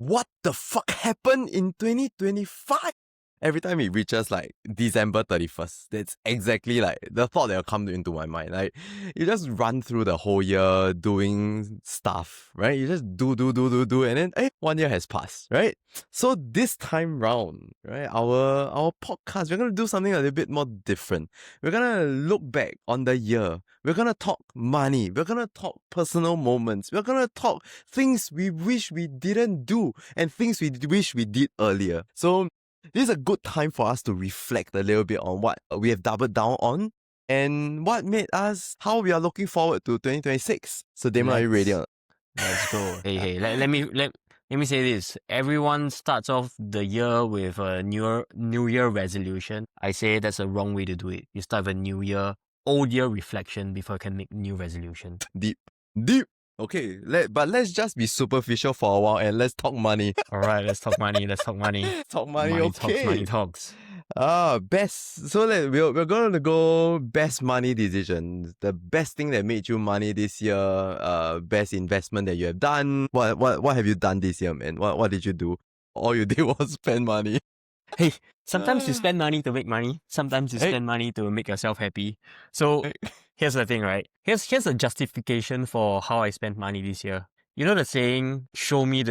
what the fuck happened in 2025? Every time it reaches like December 31st, that's exactly like the thought that will come into my mind. Like, you just run through the whole year doing stuff, right? You just do, and then 1 year has passed, right? So this time round, right, our podcast, we're gonna do something a little bit more different. We're gonna look back on the year. We're gonna talk money. We're gonna talk personal moments. We're gonna talk things we wish we didn't do and things we wish we did earlier. So this is a good time for us to reflect a little bit on what we have doubled down on and what made us, how we are looking forward to 2026. So Damon, are you ready? Let's go. Hey, let me say this. Everyone starts off the year with a new year resolution. I say that's a wrong way to do it. You start with a new year, old year reflection before you can make new resolution. Deep. Okay, but let's just be superficial for a while and let's talk money. All right, let's talk money. Talk money, okay. Money talks. Best. So we're gonna go best money decisions. The best thing that made you money this year. Best investment that you have done. What have you done this year, man? What did you do? All you did was spend money. Hey, sometimes you spend money to make money. Sometimes you spend money to make yourself happy. So here's the thing, right? Here's a justification for how I spent money this year. You know the saying, show me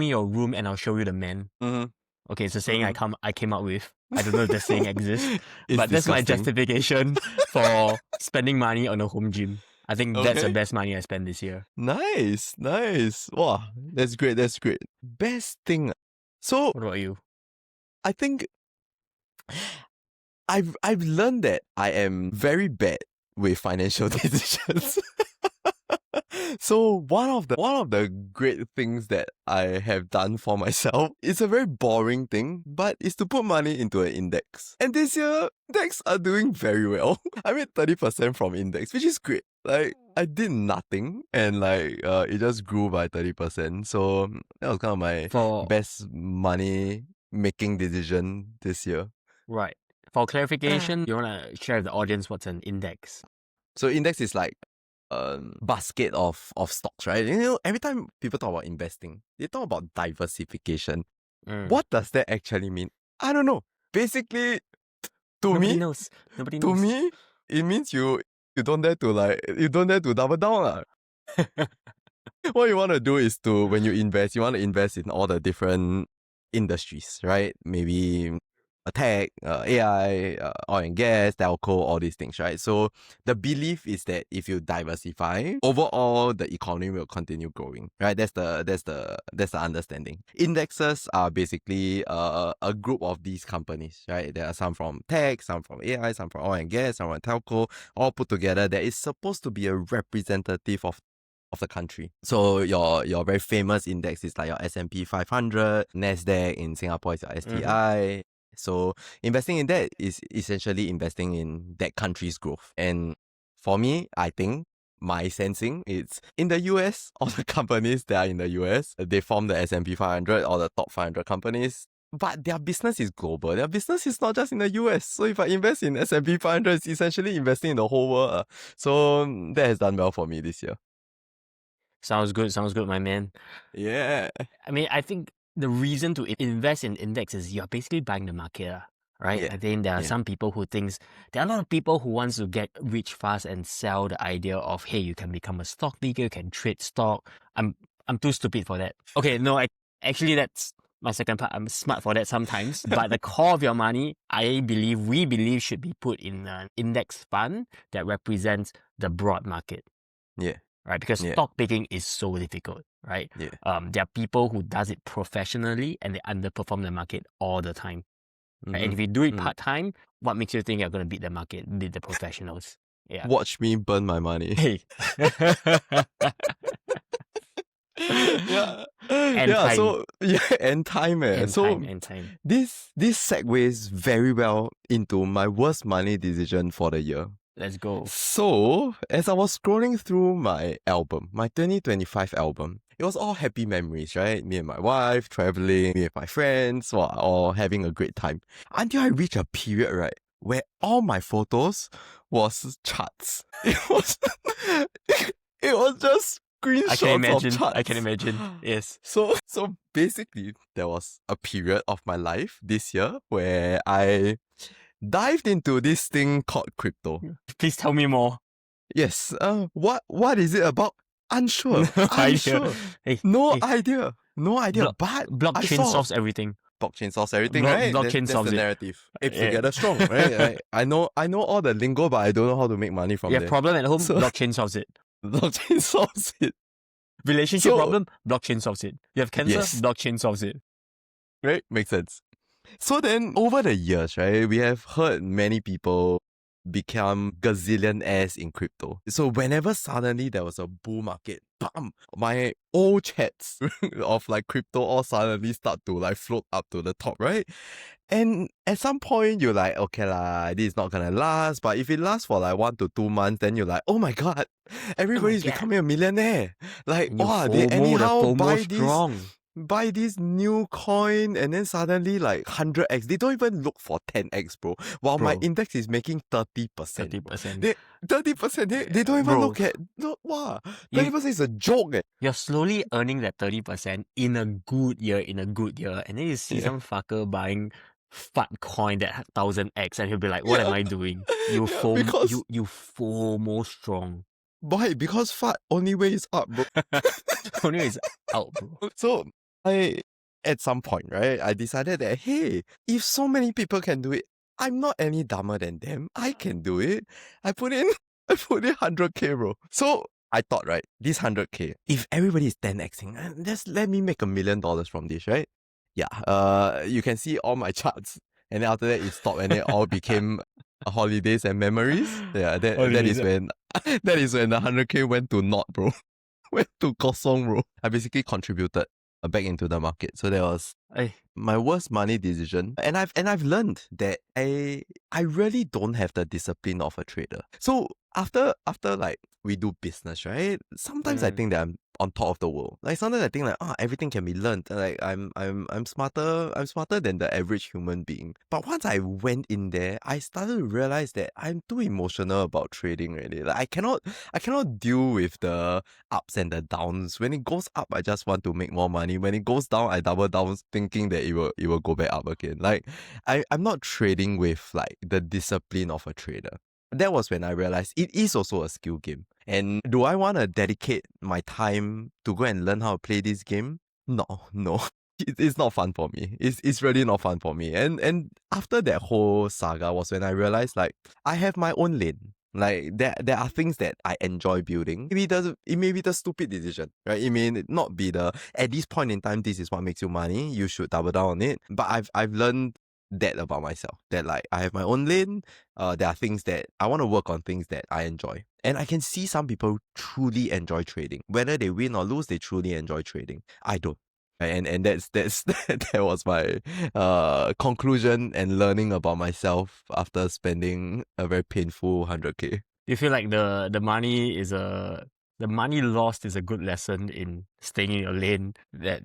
your room and I'll show you the man. Mm-hmm. Okay, it's a saying I came up with. I don't know if the saying exists, It's but that's my disgusting. justification for spending money on a home gym. I think that's the best money I spent this year. Nice. Wow, that's great. Best thing. So What about you? I think I've learned that I am very bad with financial decisions. So one of the great things that I have done for myself, it's a very boring thing, but it's to put money into an index. And this year, index are doing very well. I made 30% from index, which is great. Like, I did nothing and it just grew by 30%. So that was kind of my best money making decision this year. Right. For clarification, you want to share with the audience what's an index? So index is like basket of stocks, right? You know, every time people talk about investing, they talk about diversification. What does that actually mean? I don't know. Basically, Nobody knows. To me, it means you don't dare to double down. What you want to do is when you invest, you want to invest in all the different industries, right? Maybe tech, AI, oil and gas, telco, all these things, right? So the belief is that if you diversify, overall the economy will continue growing, right? That's the understanding. Indexes are basically a group of these companies, right? There are some from tech, some from AI, some from oil and gas, some from telco, all put together. That is supposed to be a representative of the country. So your very famous index is like your S&P 500, NASDAQ in Singapore is your STI. So investing in that is essentially investing in that country's growth. And for me, I think my sensing is in the US, all the companies that are in the US, they form the S&P 500 or the top 500 companies. But their business is global. Their business is not just in the US. So if I invest in S&P 500, it's essentially investing in the whole world. So that has done well for me this year. Sounds good, my man. Yeah. I mean, I think the reason to invest in index is you're basically buying the market, right? Yeah. I think there are some people who there are a lot of people who wants to get rich fast and sell the idea of, hey, you can become a stock leader, you can trade stock. I'm too stupid for that. Okay, no, actually that's my second part. I'm smart for that sometimes, but the core of your money, we believe should be put in an index fund that represents the broad market. Yeah. Right, because stock picking is so difficult, right? Yeah. There are people who does it professionally and they underperform the market all the time. Right? And if you do it part-time, what makes you think you're going to beat the market, beat the professionals? Yeah. Watch me burn my money. Hey. And time. This segues very well into my worst money decision for the year. Let's go. So, as I was scrolling through my album, my 2025 album, it was all happy memories, right? Me and my wife traveling, me and my friends, all having a great time. Until I reached a period, right, where all my photos was charts. It was just screenshots of charts. I can imagine. Yes. So basically, there was a period of my life this year where I dived into this thing called crypto. Please tell me more. Yes. What is it about? Unsure. No Unsure. idea. Hey, No hey, idea. No idea. But I blockchain saw solves everything. blockchain solves everything, right? Blockchain That's solves the it. narrative. Apes Yeah. together strong, right? I know all the lingo, but I don't know how to make money from You have there. problem at home, So- blockchain solves it. Blockchain solves it. Relationship So- problem, blockchain solves it. You have cancer, Yes. blockchain solves it. Right? Makes sense. So then, over the years, right, we have heard many people become gazillionaires in crypto. So whenever suddenly there was a bull market, bam, my old chats of like crypto all suddenly start to like float up to the top, right? And at some point you're like, okay lah, this is not gonna last. But if it lasts for like 1 to 2 months, then you're like, oh my god, everybody's God. becoming a millionaire. Like, And you wow, they FOMO, anyhow the FOMO buy strong. buy this new coin and then suddenly like 100x. They don't even look for 10x, bro. While my Bro. index is making 30%. 30%. They 30%. They don't even Bro. look at wow. You- 30% is a joke. You're slowly earning that 30% in a good year, and then you see Yeah. some fucker buying fat coin that 1000x, and he'll be like, what am Yeah. I doing? You Yeah, FOMO, because- you FOMO strong. Why? Because fat only way is up, bro. Only is out, bro. So at some point, right, I decided that, hey, if so many people can do it, I'm not any dumber than them. I can do it. I put in 100k, bro. So I thought, right, this 100k, if everybody is 10xing, just let me make $1 million from this, right? Yeah. You can see all my charts. And then after that, it stopped and it all became holidays and memories. Yeah, that is when that is when the 100k went to naught, bro. Went to kosong, bro. I basically contributed back into the market. So that was Ay, my worst money decision. And I've learned that I really don't have the discipline of a trader. So after like we do business, right? Sometimes I think that I'm on top of the world. Like sometimes I think like, everything can be learned. Like I'm smarter than the average human being. But once I went in there, I started to realize that I'm too emotional about trading really. Like I cannot deal with the ups and the downs. When it goes up, I just want to make more money. When it goes down, I double down thinking that it will go back up again. Like I'm not trading with like the discipline of a trader. That was when I realized it is also a skill game. And do I want to dedicate my time to go and learn how to play this game? No. It's not fun for me. It's really not fun for me. And after that whole saga was when I realized like I have my own lane. Like there are things that I enjoy building. It may be the stupid decision, right? It may not be at this point in time, this is what makes you money. You should double down on it. But I've learned that about myself. That like I have my own lane. There are things that I want to work on, things that I enjoy. And I can see some people truly enjoy trading. Whether they win or lose, they truly enjoy trading. I don't. And that was my conclusion and learning about myself after spending a very painful 100k. do you feel like the money lost is a good lesson in staying in your lane? That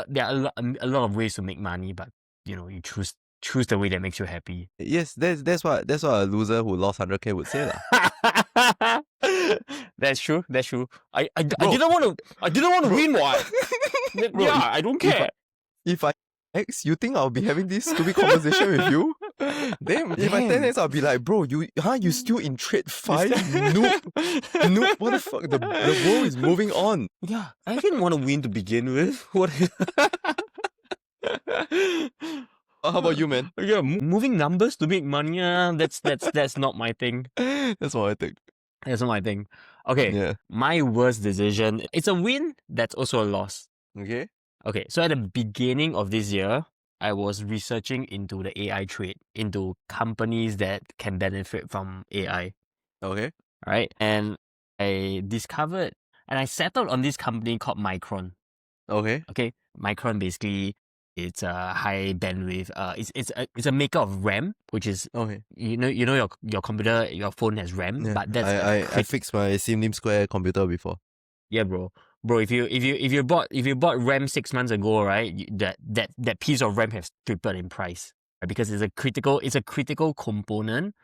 there are a lot of ways to make money, but you choose the way that makes you happy. Yes, that's what a loser who lost 100k would say lah. That's true. I Bro. didn't want to win what. Bro, Yeah, I don't care. If I X, you think I'll be having this stupid conversation with you? Damn, if I 10x, I'll be like, bro, you still in trade 5? Noob, what the fuck? The world is moving on. Yeah, I didn't want to win to begin with. What? How about you, man? Yeah, moving numbers to make money. That's not my thing. That's what I think. That's not my thing. Okay, Yeah. my worst decision. It's a win. That's also a loss. Okay. Okay, so at the beginning of this year, I was researching into the AI trade, into companies that can benefit from AI, Okay. right? And I discovered, and I settled on this company called Micron. Okay. Okay, Micron basically it's a high bandwidth. It's a maker of RAM, which is Okay. your computer, your phone has RAM, Yeah. but that's I fixed my Sim Square computer before. yeah, bro. If you bought RAM 6 months ago, right, that piece of RAM has tripled in price, right? Because it's a critical component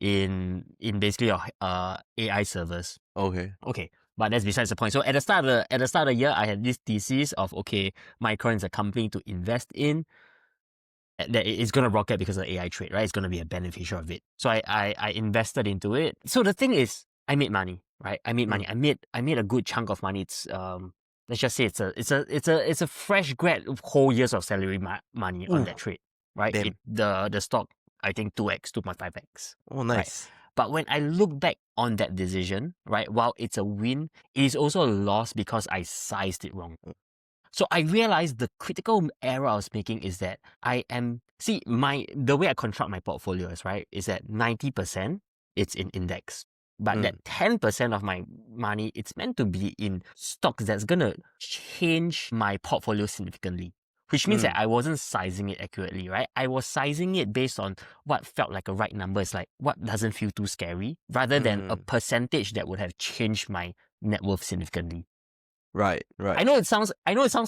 in basically your AI servers. Okay. Okay, But that's besides the point. So at the start of the year, I had this thesis of, okay, Micron is a company to invest in, that it's going to rocket because of the AI trade, right? It's going to be a beneficiary of it. So I invested into it. So the thing is, I made money, right? I made money. I made a good chunk of money. It's let's just say it's a fresh grad whole years of salary money on that trade, right? Damn. The stock, I think 2x, 2.5x. Oh, nice. Right? But when I look back on that decision, right, while it's a win, it is also a loss because I sized it wrong. So I realized the critical error I was making is that the way I construct my portfolio is that 90% it's in index. But that 10% of my money, it's meant to be in stocks that's gonna change my portfolio significantly. Which means that I wasn't sizing it accurately, right? I was sizing it based on what felt like a right number. It's like what doesn't feel too scary, rather than a percentage that would have changed my net worth significantly. Right. I know it sounds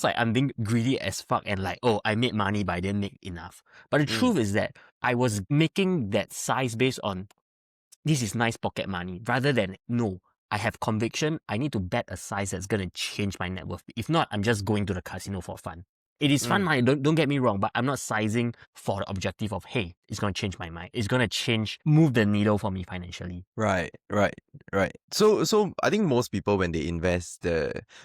like I'm being greedy as fuck and like, oh, I made money but I didn't make enough. But the truth is that I was making that size based on this is nice pocket money, rather than no, I have conviction. I need to bet a size that's gonna change my net worth. If not, I'm just going to the casino for fun. It is fun money, don't get me wrong, but I'm not sizing for the objective of, hey, it's gonna change my mind. It's gonna move the needle for me financially. Right. So I think most people when they invest,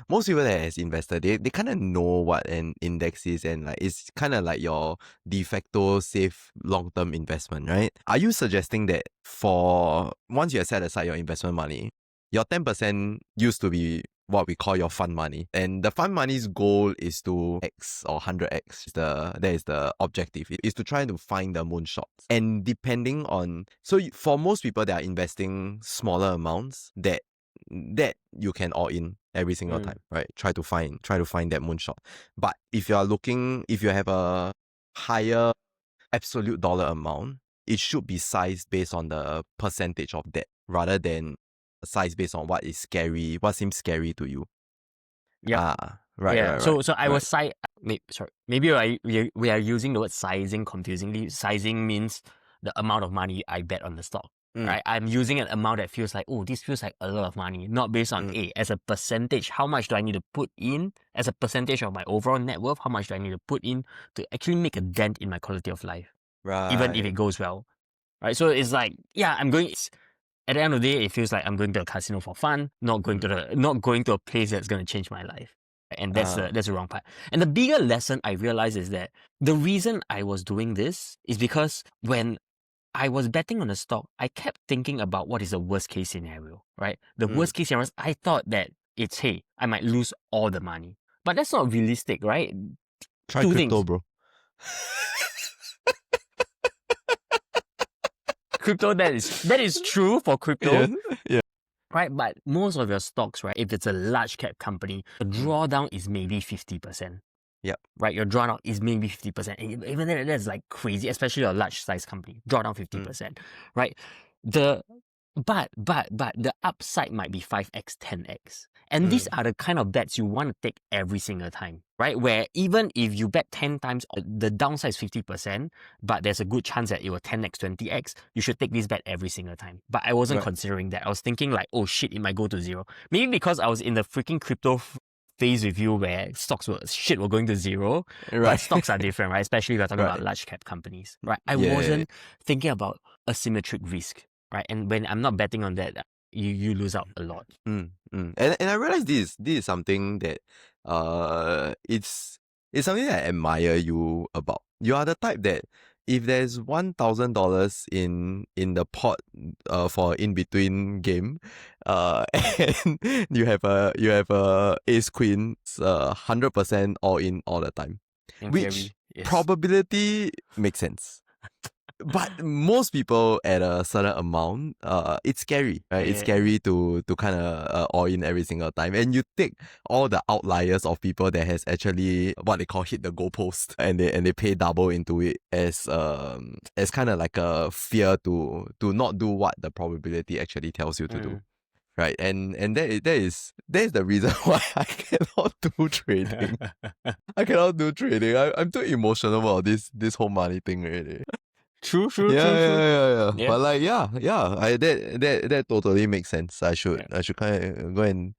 most people that has invested, they kind of know what an index is, and like it's kind of like your de facto safe long-term investment, right? Are you suggesting that for once you have set aside your investment money, your 10% used to be what we call your fund money, and the fund money's goal is to X or 100x. That is the objective. It is to try to find the moonshots. And depending on, for most people that are investing smaller amounts, that you can all in every single time, right? Try to find that moonshot. But if you have a higher absolute dollar amount, it should be sized based on the percentage of that rather than size based on what seems scary to you. Yeah. Right. So I was maybe we are using the word sizing confusingly. Sizing means the amount of money I bet on the stock. Right? I'm using an amount that feels like, oh, this feels like a lot of money, not based on as a percentage, how much do I need to put in as a percentage of my overall net worth, how much do I need to put in to actually make a dent in my quality of life, Right. even if it goes well. Right? So it's like, yeah, at the end of the day, it feels like I'm going to a casino for fun, not going to a place that's going to change my life. And that's the wrong part. And the bigger lesson I realized is that the reason I was doing this is because when I was betting on a stock, I kept thinking about what is the worst case scenario, right? The worst case scenario, I thought that it's, hey, I might lose all the money. But that's not realistic, right? Try Two crypto, things. bro. Crypto, that is true for crypto. Yeah. Right, but most of your stocks, right, if it's a large cap company, the drawdown is maybe 50%. Yep. Right, your drawdown is maybe 50%. And even that's like crazy, especially a large size company. Drawdown 50%. Right? But the upside might be 5x, 10x. And these are the kind of bets you want to take every single time, right? Where even if you bet 10 times, the downside is 50%, but there's a good chance that it will 10x, 20x, you should take this bet every single time. But I wasn't considering that. I was thinking like, oh shit, it might go to zero. Maybe because I was in the freaking crypto phase with you where stocks were going to zero. Right. But stocks are different, right? Especially if you're talking about large cap companies, right? I wasn't thinking about asymmetric risk. Right, and when I'm not betting on that, you lose out a lot. And I realize this is something that it's something that I admire you about. You are the type that if there's $1,000 in the pot for in between game, and you have a ace queen, 100% all in all the time, which probability makes sense. But most people at a certain amount, it's scary, right? It's scary to kind of all in every single time. And you take all the outliers of people that has actually what they call hit the goalpost and they pay double into it as kind of like a fear to not do what the probability actually tells you to do. Right, and that is the reason why I cannot do trading. I cannot do trading. I'm too emotional about this whole money thing already. True. Yeah. Yeah. But like, yeah. That totally makes sense. I should kind of go and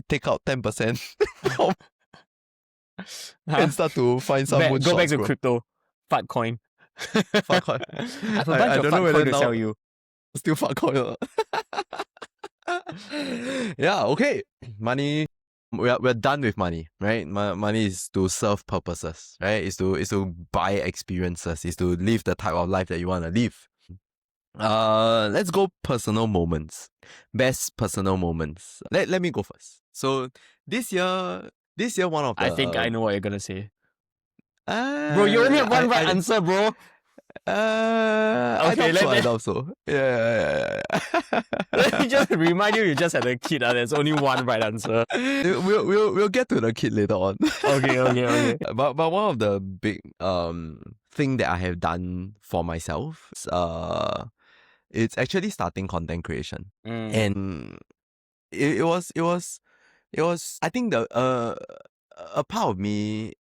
take out 10% Huh? and start to find some moon Go back shots, to bro. crypto. Fat coin. Fuck coin. I have a bunch I of don't know fat whether coin to now sell you. still fuck coin or not. Yeah, okay. Money. We're done with money, right? Money is to serve purposes, right? Is to buy experiences, is to live the type of life that you want to live. Let's go personal moments. Best personal moments. Let me go first. So this year one of the I think I know what you're gonna say. bro, Bro, you only have one right answer, bro. I Okay, doubt so. Yeah. Let me just remind you just had a kid. There's only one right answer. We'll get to the kid later on. Okay. But one of the big thing that I have done for myself is, it's actually starting content creation. And it was I think the a part of me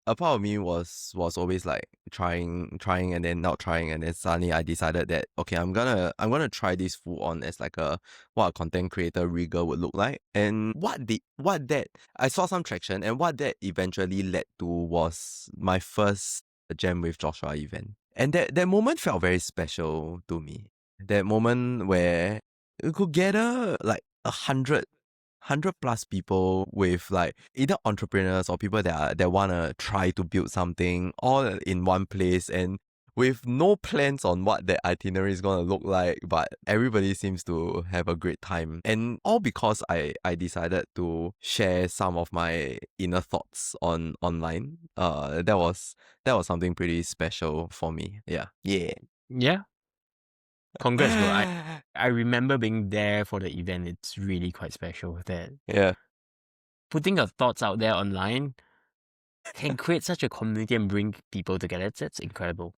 was always like trying and then not trying, and then suddenly I decided that okay, I'm gonna try this full on as like what a content creator rigor would look like. And what that I saw some traction, and what that eventually led to was my first Jam with Joshua event. And that moment felt very special to me. That moment where we could gather like 100 plus people with like either entrepreneurs or people that want to try to build something all in one place, and with no plans on what the itinerary is going to look like, but everybody seems to have a great time. And all because I decided to share some of my inner thoughts online. That was something pretty special for me. Yeah. Congrats, bro. I remember being there for the event. It's really quite special that Yeah. putting your thoughts out there online can create such a community and bring people together. That's incredible.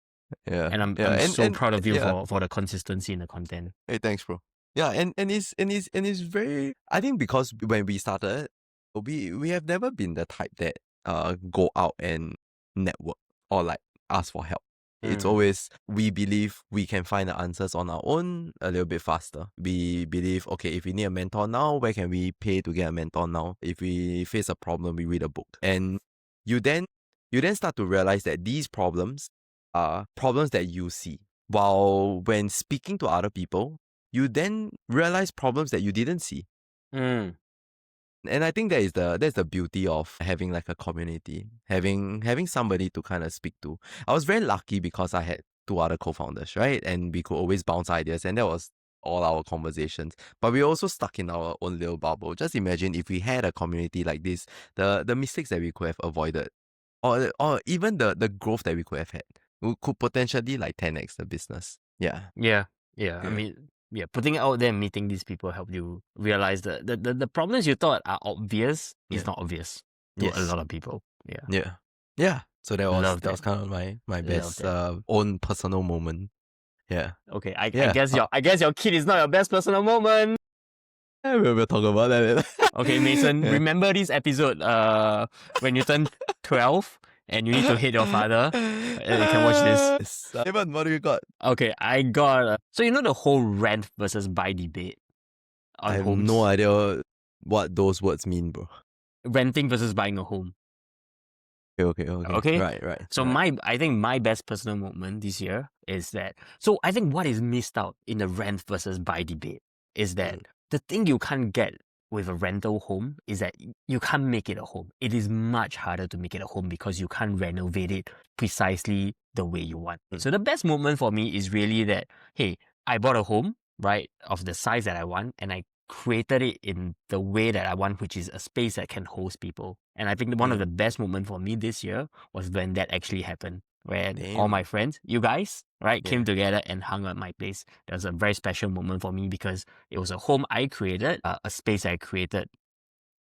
Yeah. And I'm so proud of you for the consistency in the content. Hey, thanks, bro. Yeah, and it's very. I think because when we started, we have never been the type that go out and network or like ask for help. It's always we believe we can find the answers on our own a little bit faster. We believe, okay, if we need a mentor now, where can we pay to get a mentor now? If we face a problem, we read a book. And you then start to realize that these problems are problems that you see. While when speaking to other people, you then realize problems that you didn't see. And I think that's the beauty of having like a community, having somebody to kind of speak to. I was very lucky because I had 2 other co-founders, right? And we could always bounce ideas, and that was all our conversations. But we were also stuck in our own little bubble. Just imagine if we had a community like this, the mistakes that we could have avoided, or even the growth that we could have had. We could potentially like 10x the business. Yeah. I mean, putting it out there and meeting these people help you realize that the problems you thought are obvious is not obvious to a lot of people. Yeah. So that was kind of my best own personal moment. Yeah. Okay. I guess your kid is not your best personal moment. Yeah, we'll talk about that later. Okay, Mason, remember this episode when you turn 12 and you need to hate your father? You can watch this. Damon, what do you got? Okay, I got... so you know the whole rent versus buy debate on I have homes? no idea what those words mean, bro. Renting versus buying a home. Okay. Right. So I think my best personal moment this year is that... So I think what is missed out in the rent versus buy debate is that the thing you can't get with a rental home is that you can't make it a home. It is much harder to make it a home because you can't renovate it precisely the way you want. So the best moment for me is really that, hey, I bought a home, right, of the size that I want, and I created it in the way that I want, which is a space that can host people. And I think one of the best moments for me this year was when that actually happened. When all my friends, you guys, right, came together and hung out at my place. That was a very special moment for me because it was a home I created, a space I created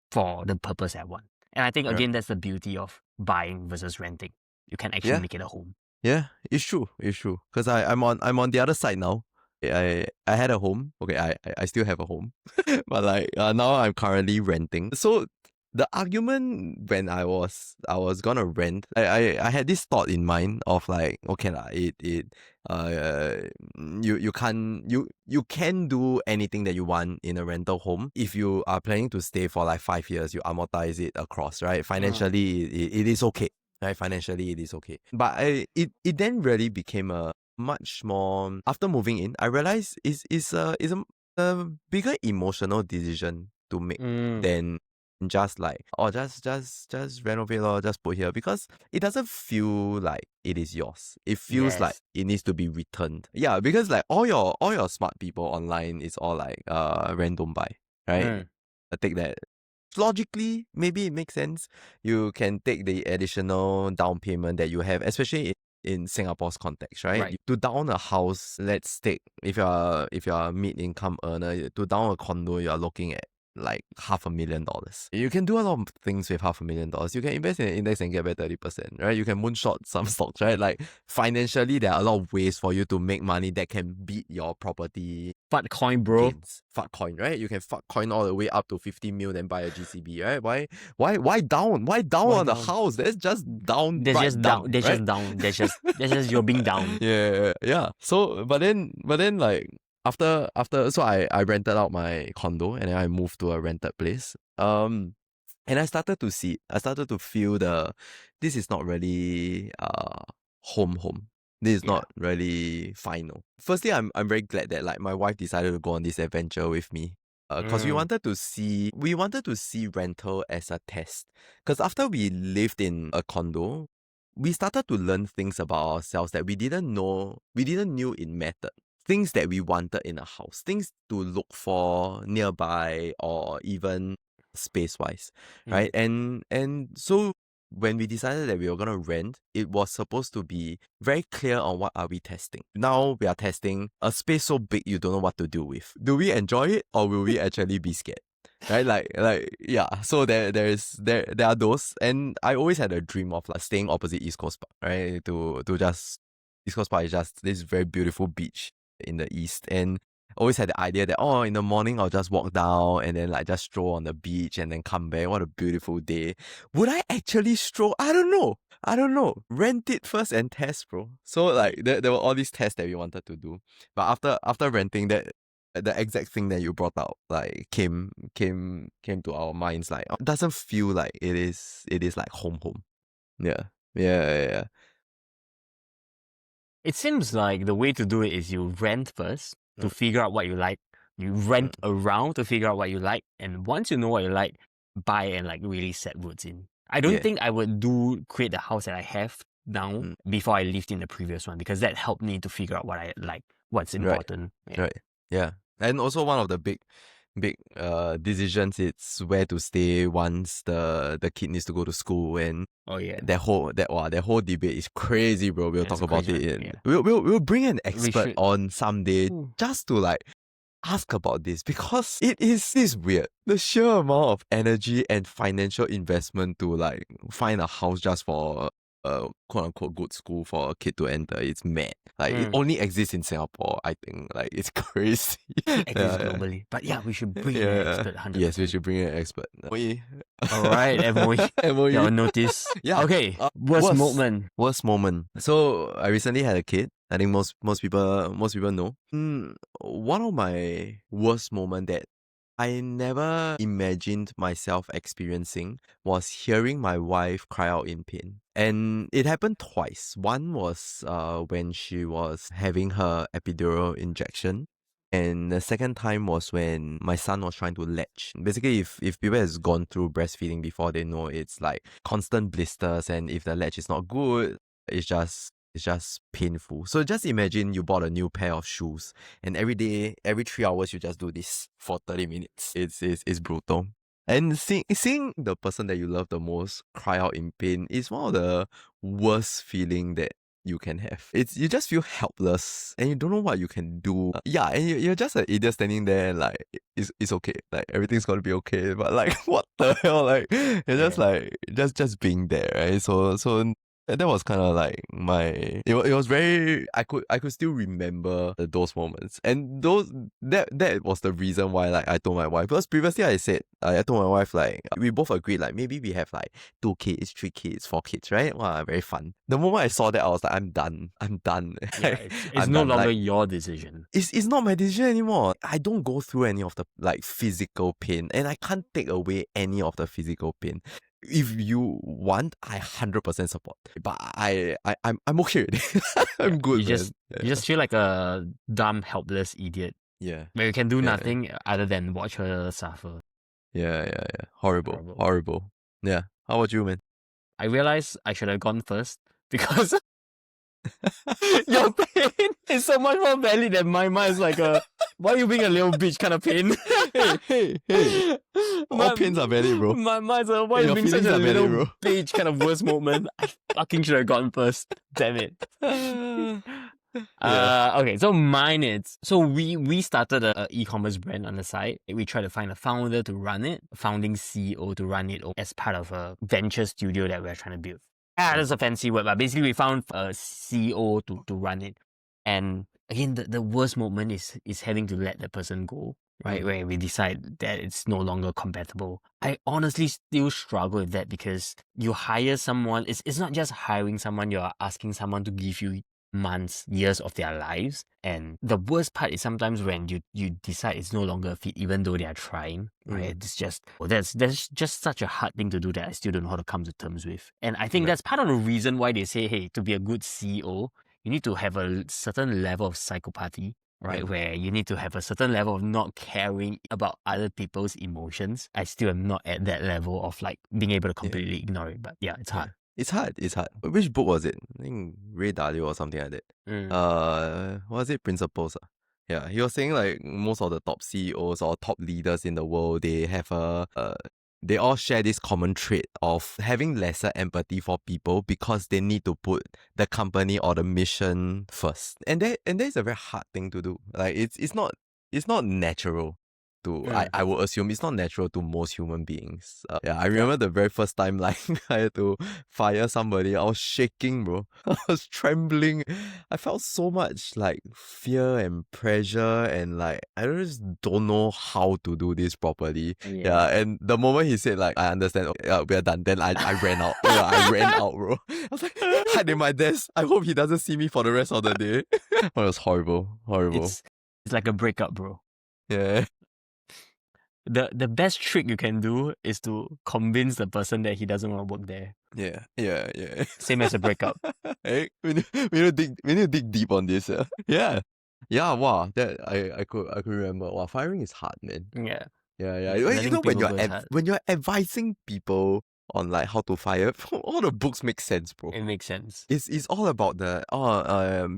for the purpose I want. And I think, again, that's the beauty of buying versus renting. You can actually make it a home. Yeah, it's true. Because I'm on the other side now. I had a home. Okay, I still have a home. But like now I'm currently renting. So the argument when I was gonna rent, I had this thought in mind of like, okay lah, you can do anything that you want in a rental home if you are planning to stay for like 5 years. You amortize it across, right? Financially, it is okay, right? Financially, it is okay. But it then really became a much more, after moving in, I realized is a bigger emotional decision to make than just like, oh, just renovate or just put here, because it doesn't feel like it is yours. It feels like Yes. it needs to be returned. Yeah, because like all your smart people online is all like random buy, right? Take that. Logically, maybe it makes sense. You can take the additional down payment that you have, especially in Singapore's context, right? Right. To down a house, let's take, if you're a mid-income earner, to down a condo, you're looking at like $500,000. You can do a lot of things with $500,000. You can invest in an index and get back 30%, right? You can moonshot some stocks, right? Like financially, there are a lot of ways for you to make money that can beat your property Fat coin, bro. gains. Fat coin, right? You can fat coin all the way up to 50 mil, then buy a GCB, right? Why down? Why down on the house? That's just down. That's right just down. down. That's right? just down. That's just you're being down. Yeah. So, but then like after, so I rented out my condo and then I moved to a rented place. And I started to feel this is not really home. This is not really final. Firstly, I'm very glad that like my wife decided to go on this adventure with me. Because we wanted to see rental as a test. Because after we lived in a condo, we started to learn things about ourselves that we didn't knew it mattered. Things that we wanted in a house, things to look for nearby or even space-wise, right? And so when we decided that we were gonna rent, it was supposed to be very clear on what are we testing. Now we are testing a space so big you don't know what to do with. Do we enjoy it or will we actually be scared? Right, like yeah. So there are those, and I always had a dream of like staying opposite East Coast Park, right? To just East Coast Park is just this very beautiful beach in the east, and always had the idea that, oh, in the morning I'll just walk down and then like just stroll on the beach and then come back. What a beautiful day. Would I actually stroll? I don't know. Rent it first and test, bro. So like there were all these tests that we wanted to do, but after renting, that the exact thing that you brought out like came to our minds, like it doesn't feel like it is like home. Yeah. It seems like the way to do it is you rent first to figure out what you like. You rent around to figure out what you like, and once you know what you like, buy and like really set roots in. I don't think I would create the house that I have now before I lived in the previous one, because that helped me to figure out what I like, what's important. Right. Yeah. And also one of the big decisions, it's where to stay once the kid needs to go to school, and that whole debate is crazy, bro. We'll talk about it. And we'll bring an expert on someday just to like ask about this, because it is weird. The sheer amount of energy and financial investment to like find a house just for a quote unquote good school for a kid to enter, it's mad. Like it only exists in Singapore, I think. Like it's crazy. It exists globally. But yeah, we should bring in an expert 100%. Yes, we should bring in an expert. Alright, MOE. MOE. You'll notice. Yeah. Okay. Worst moment. Worst moment. So I recently had a kid. I think most people know. One of my worst moment that I never imagined myself experiencing was hearing my wife cry out in pain. And it happened twice. One was when she was having her epidural injection. And the second time was when my son was trying to latch. Basically, if people has gone through breastfeeding before, they know it's like constant blisters, and if the latch is not good, it's just painful. So just imagine you bought a new pair of shoes, and every day, every 3 hours, you just do this for 30 minutes. It's brutal. And seeing the person that you love the most cry out in pain is one of the worst feeling that you can have. You just feel helpless and you don't know what you can do. And you're just an idiot standing there and like it's okay. Like everything's gonna be okay. But like what the hell? Like you're just like just being there, right? So That was kind of like it was very I could still remember those moments, and that was the reason why like I told my wife, because previously I told my wife like we both agreed like maybe we have like 2 kids, 3 kids, 4 kids, right? Wow, very fun. The moment I saw that, I was like, I'm done. Yeah, it's I'm no done. longer Like, your decision. it's not my decision anymore. I don't go through any of the like physical pain, and I can't take away any of the physical pain. If you want, I 100% support. But I'm okay with it. I'm good, You man. just feel like a dumb, helpless idiot Yeah. where you can do Yeah. nothing other than watch her suffer. Yeah. Horrible. Yeah. How about you, man? I realized I should have gone first because your pain is so much more valid than mine. Mine is like a why are you being a little bitch kind of pain. Hey. All pains are valid, bro. Mine's a why are you Your being such feelings a are valid, little bro. bitch kind of worst moment. I fucking should have gone first. Damn it. Yeah. Okay, so mine is so we started a e-commerce brand on the side. We tried to find a founder to run it, a founding CEO to run it as part of a venture studio that we're trying to build. That's a fancy word, but basically we found a CEO to run it. And again, the worst moment is having to let the person go, right? Where we decide that it's no longer compatible. I honestly still struggle with that because you hire someone, it's not just hiring someone, you're asking someone to give you months, years of their lives. And the worst part is sometimes when you decide it's no longer a fit, even though they are trying, right? It's just, that's just such a hard thing to do that I still don't know how to come to terms with. And I think Right. that's part of the reason why they say, hey, to be a good CEO, you need to have a certain level of psychopathy, right? Where you need to have a certain level of not caring about other people's emotions. I still am not at that level of like being able to completely ignore it. But yeah, it's hard. It's hard. Which book was it? I think Ray Dalio or something like that. What was it? Principles. Yeah, he was saying like most of the top CEOs or top leaders in the world, they have they all share this common trait of having lesser empathy for people because they need to put the company or the mission first. And that is a very hard thing to do. Like it's not natural to I would assume it's not natural to most human beings. I remember the very first time like I had to fire somebody, I was shaking, bro. I was trembling. I felt so much like fear and pressure, and like I just don't know how to do this properly. Yeah, and the moment he said like I understand, okay, we are done, then I ran out. I ran out, bro. I was like hide in my desk. I hope he doesn't see me for the rest of the day. It was horrible. It's like a breakup, bro. Yeah. The best trick you can do is to convince the person that he doesn't want to work there. Yeah. Same as a breakup. Hey, we need to dig deep on this. Yeah. Wow. That I could remember. Wow, firing is hard, man. Yeah. Yeah. Letting You know when people go is hard. when you're advising people on like how to fire, all the books make sense, bro. It makes sense. It's all about the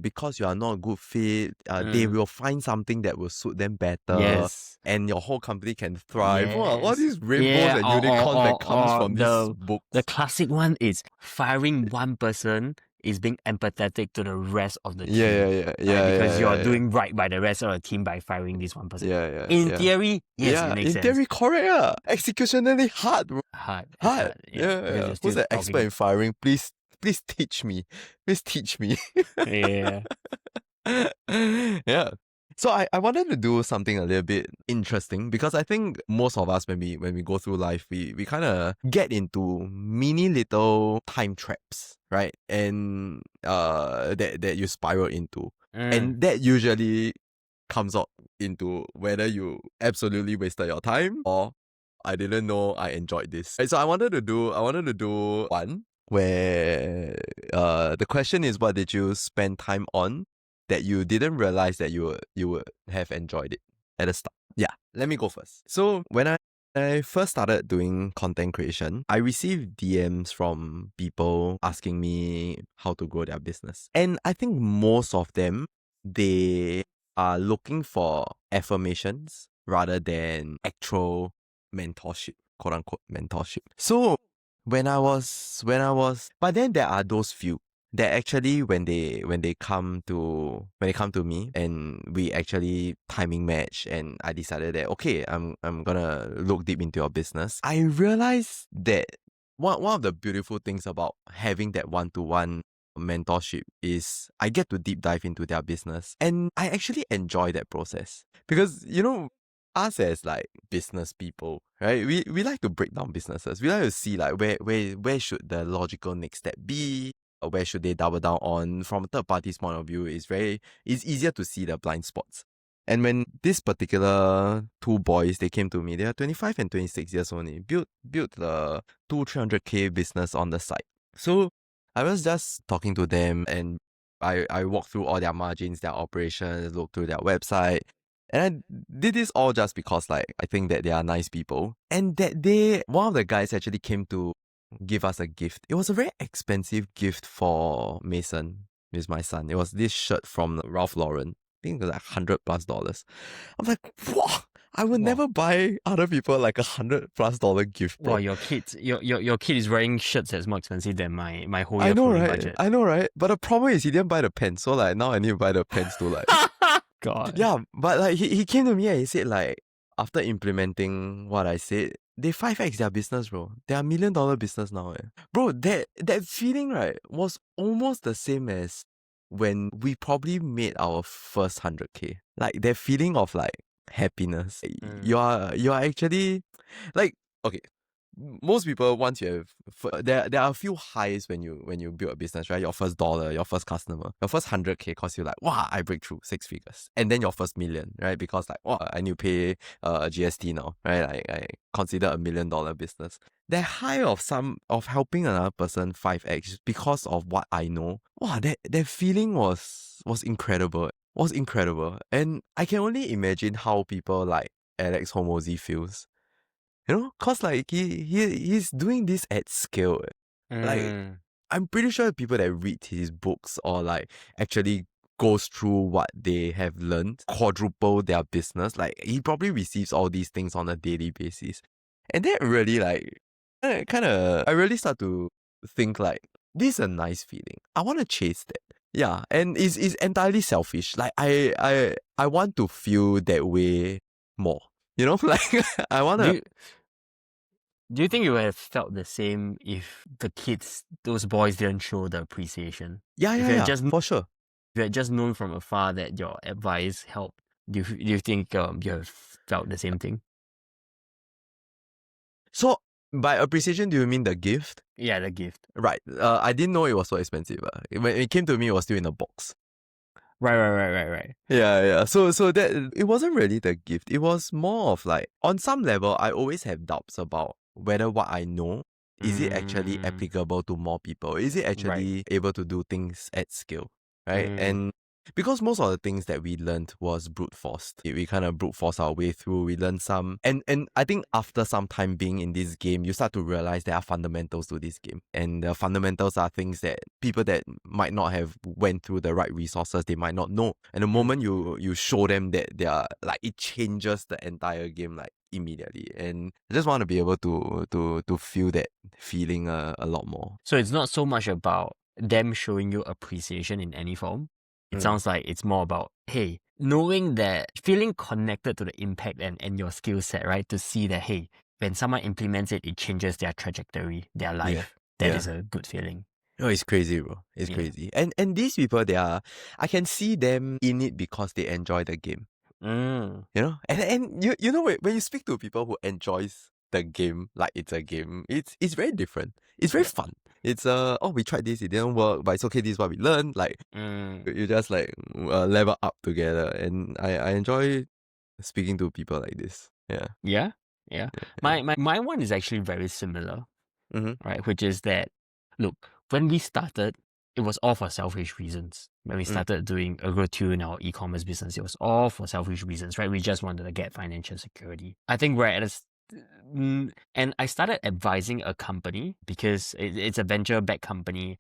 because you are not a good fit, they will find something that will suit them better. Yes. And your whole company can thrive. Yes. Wow, all these rainbows and unicorns that comes from this book. The classic one is firing one person is being empathetic to the rest of the team. Yeah. Because you're doing right by the rest of the team by firing this one person. Yeah. In theory, yes, it makes in sense. theory, correct. Executionally hard, bro. Hard. Yeah. Who's an expert in firing? Please teach me. Yeah. Yeah. So I wanted to do something a little bit interesting because I think most of us when we go through life, we kind of get into mini little time traps, right? And that you spiral into. And that usually comes out into whether you absolutely wasted your time or I didn't know I enjoyed this. Right, so I wanted to do one where the question is, what did you spend time on that you didn't realize that you would have enjoyed it at the start? Yeah, let me go first. So when I first started doing content creation, I received DMs from people asking me how to grow their business. And I think most of them, they are looking for affirmations rather than actual mentorship, quote unquote mentorship. So when I was, but then there are those few that actually when they come to me and we actually timing match and I decided that okay, I'm gonna look deep into your business. I realized that one of the beautiful things about having that one-to-one mentorship is I get to deep dive into their business, and I actually enjoy that process because us as like business people, right? We like to break down businesses. We like to see like where should the logical next step be, or where should they double down on. From a third party's point of view, it's easier to see the blind spots. And when this particular two boys, they came to me, they are 25 and 26 years only, built the 300K business on the side. So I was just talking to them, and I walked through all their margins, their operations, looked through their website. And I did this all just because like I think that they are nice people. And that day, one of the guys actually came to give us a gift. It was a very expensive gift for Mason, who's my son. It was this shirt from Ralph Lauren. I think it was like $100+. I'm like, wow, I would Wow. never buy other people like $100+ gift, bro. Wow, your kid is wearing shirts that's more expensive than my whole I year know, clothing right? budget. I know, right? But the problem is he didn't buy the pants, so like now I need to buy the pants to like God. yeah. But like he came to me and he said like after implementing what I said, they 5x their business, bro. They are $1 million business now, bro. That feeling right was almost the same as when we probably made our first 100K. Like that feeling of like happiness. You are actually like okay. Most people, once you have there are a few highs when you build a business, right? Your first dollar, your first customer, your first 100K cost you like, wow, I break through 6 figures, and then your first million, right? Because like, wow, I need to pay GST now, right? I consider $1 million business. The high of helping another person 5x because of what I know, wow, that feeling was incredible. Was incredible, and I can only imagine how people like Alex Hormozy feels. Cause like he's doing this at scale. Like I'm pretty sure people that read his books or like actually goes through what they have learned quadruple their business. Like he probably receives all these things on a daily basis, and that really like kind of I really start to think like this is a nice feeling. I want to chase that. Yeah, and it's entirely selfish. Like I want to feel that way more. Like I want to. Do you think you would have felt the same if those boys didn't show the appreciation? Yeah, for sure. If you had just known from afar that your advice helped, do you think you have felt the same thing? So by appreciation, do you mean the gift? Yeah, the gift. Right. I didn't know it was so expensive. When it came to me, it was still in a box. Right. Yeah. So that it wasn't really the gift. It was more of like on some level, I always have doubts about whether what I know is it actually applicable to more people. Is it actually able to do things at scale, right? And because most of the things that we learned was brute forced. We kind of brute force our way through. We learned some, and I think after some time being in this game, you start to realize there are fundamentals to this game, and the fundamentals are things that people that might not have went through the right resources, they might not know. And the moment you show them that they are like, it changes the entire game like immediately. And I just want to be able to feel that feeling a lot more. So it's not so much about them showing you appreciation in any form. It sounds like it's more about, hey, knowing that, feeling connected to the impact and your skill set, right? To see that, hey, when someone implements it, it changes their trajectory, their life. That is a good feeling. Oh, it's crazy, bro. It's crazy. And these people, I can see them in it because they enjoy the game. And you know when you speak to people who enjoys the game like it's a game, it's very different. It's very fun. It's we tried this, it didn't work, but it's okay, this is what we learned. Like you just like level up together, and I enjoy speaking to people like this. Yeah. My one is actually very similar, right? Which is that, look, when we started, it was all for selfish reasons. When we started doing AgroTune, our e-commerce business, it was all for selfish reasons, right? We just wanted to get financial security. I think we're at and I started advising a company because it's a venture-backed company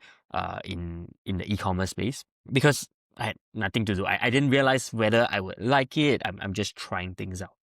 in the e-commerce space, because I had nothing to do. I didn't realize whether I would like it. I'm just trying things out.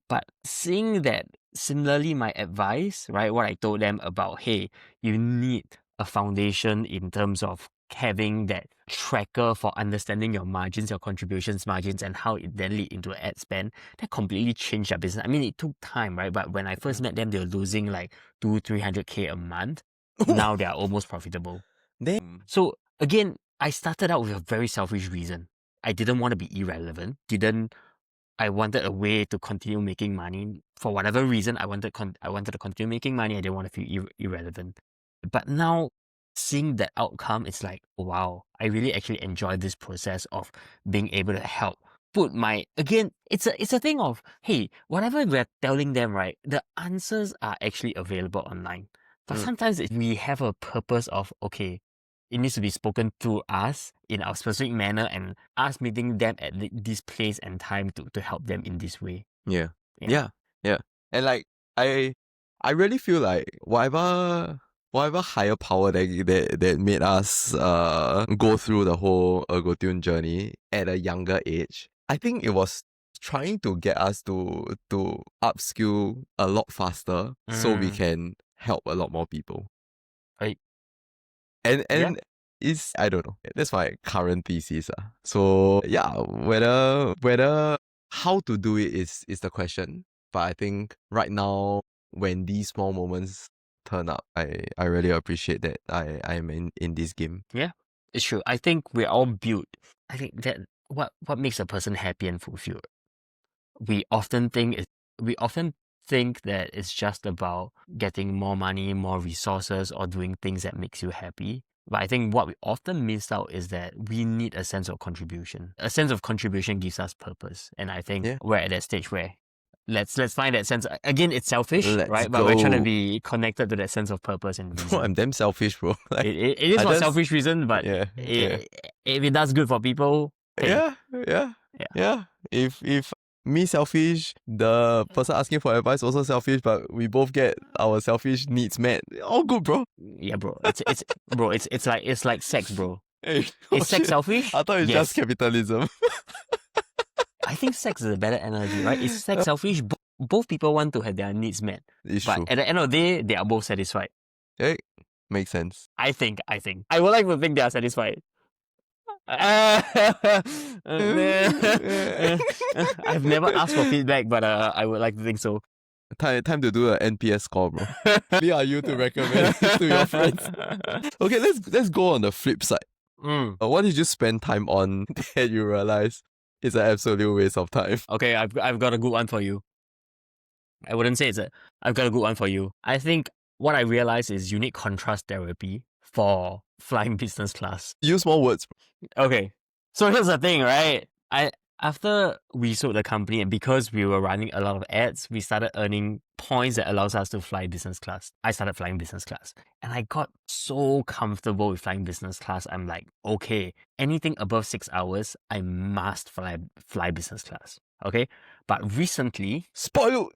But seeing that, similarly, my advice, right, what I told them about, hey, you need a foundation in terms of having that tracker for understanding your margins, your contributions margins, and how it then lead into ad spend, that completely changed their business. I mean, it took time, right? But when I first met them, they were losing like 200-300K a month. Now they are almost profitable. Damn. So again, I started out with a very selfish reason. I didn't want to be irrelevant. I wanted a way to continue making money. For whatever reason, I wanted to continue making money. I didn't want to feel irrelevant. But now, seeing that outcome, it's like, wow, I really actually enjoy this process of being able to help put again, it's a thing of, hey, whatever we're telling them, right, the answers are actually available online. But sometimes we have a purpose of, okay, it needs to be spoken to us in our specific manner, and us meeting them at this place and time to help them in this way. Yeah. And like I really feel like whatever higher power that made us go through the whole ErgoTune journey at a younger age, I think it was trying to get us to upskill a lot faster so we can help a lot more people. Right. And it's, I don't know, that's my current thesis. So yeah, whether how to do it is the question. But I think right now, when these small moments turn up, I really appreciate that I am in this game. Yeah, it's true. I think we're all built. I think that what makes a person happy and fulfilled. We often think that it's just about getting more money, more resources, or doing things that makes you happy. But I think what we often miss out is that we need a sense of contribution. A sense of contribution gives us purpose. And I think we're at that stage where let's find that sense. Again, it's selfish, right? But we're trying to be connected to that sense of purpose and reason. Bro, I'm damn selfish, bro. Like, it is for selfish reason, but if it does good for people, hey. Yeah. If me selfish, the person asking for advice also selfish, but we both get our selfish needs met. All good, bro. Yeah, bro. It's like sex, bro. Hey, is sex selfish? I thought it's just capitalism. I think sex is a better analogy, right? Is sex selfish? Both people want to have their needs met. It's but true. At the end of the day, they are both satisfied. Hey, makes sense. I think. I would like to think they are satisfied. I've never asked for feedback, but I would like to think so. Time to do an NPS score, bro. Who are you to recommend to your friends? Okay, let's go on the flip side. What did you spend time on that you realize is an absolute waste of time? Okay, I've got a good one for you. I wouldn't say I've got a good one for you. I think what I realized is you need contrast therapy for flying business class. Use more words. Okay. So here's the thing, right? After we sold the company and because we were running a lot of ads, we started earning points that allows us to fly business class. I started flying business class and I got so comfortable with flying business class. I'm like, okay, anything above 6 hours, I must fly business class. Okay. But recently, spoiled.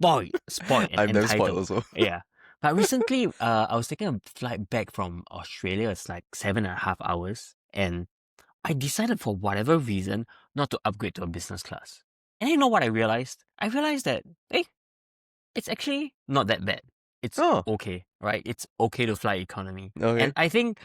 I'm damn spoiled also. Yeah. But recently, I was taking a flight back from Australia. It's like 7.5 hours. And I decided for whatever reason not to upgrade to a business class. And you know what I realized? I realized that, hey, it's actually not that bad. It's okay, right? It's okay to fly economy. Okay. And I think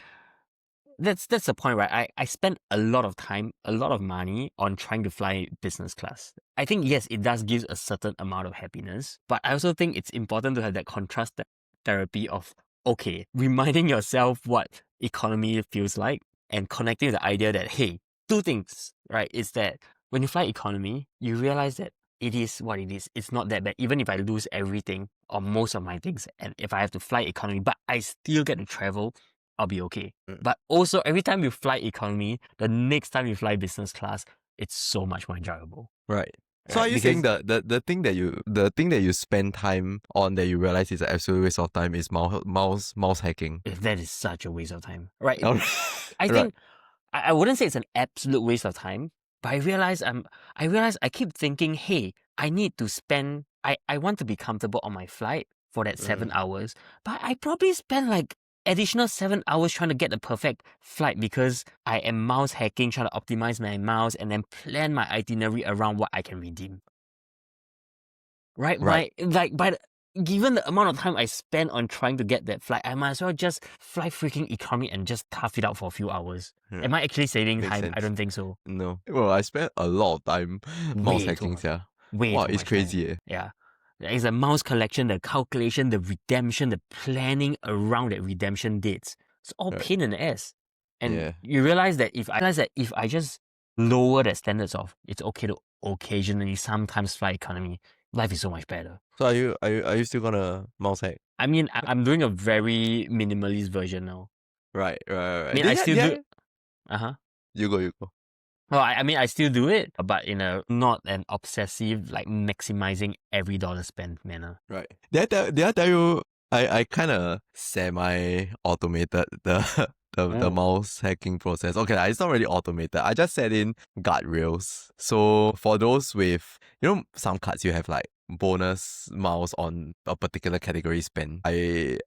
that's the point, right? I spent a lot of time, a lot of money on trying to fly business class. I think, yes, it does give a certain amount of happiness, but I also think it's important to have that contrast therapy of, okay, reminding yourself what economy feels like and connecting the idea that, hey, two things, right? Is that when you fly economy, you realize that it is what it is. It's not that bad. Even if I lose everything or most of my things, and if I have to fly economy, but I still get to travel, I'll be okay. But also, every time you fly economy, the next time you fly business class, it's so much more enjoyable. Right. So are you saying the thing that you spend time on that you realize is an absolute waste of time is mouse hacking? That is such a waste of time, right? I think I wouldn't say it's an absolute waste of time, but I realize I keep thinking, hey, I need to spend. I want to be comfortable on my flight for that 7 hours, but I probably spend like additional 7 hours trying to get the perfect flight because I am mouse hacking, trying to optimize my mouse and then plan my itinerary around what I can redeem. Right? Like by given the amount of time I spent on trying to get that flight, I might as well just fly freaking economy and just tough it out for a few hours. Yeah. Am I actually saving Makes time? sense. I don't think so. No. Well, I spent a lot of time mouse Way too hacking, much. yeah. Way Wow, too it's much crazy. time. Yeah. It's a mouse collection, the calculation, the redemption, the planning around that redemption dates. It's all Right. pain in the ass. And Yeah. you realize that if I just lower the standards of it's okay to occasionally sometimes fly economy, life is so much better. So are you still gonna mouse hack? I mean, I'm doing a very minimalist version now. Right. I mean, I still do. You go. Well, I mean, I still do it, but in a not an obsessive, like maximizing every dollar spent manner. Right. Did I tell you I kind of semi-automated the mouse hacking process. Okay, it's not really automated. I just set in guardrails. So for those with, some cards you have like bonus mouse on a particular category spend. I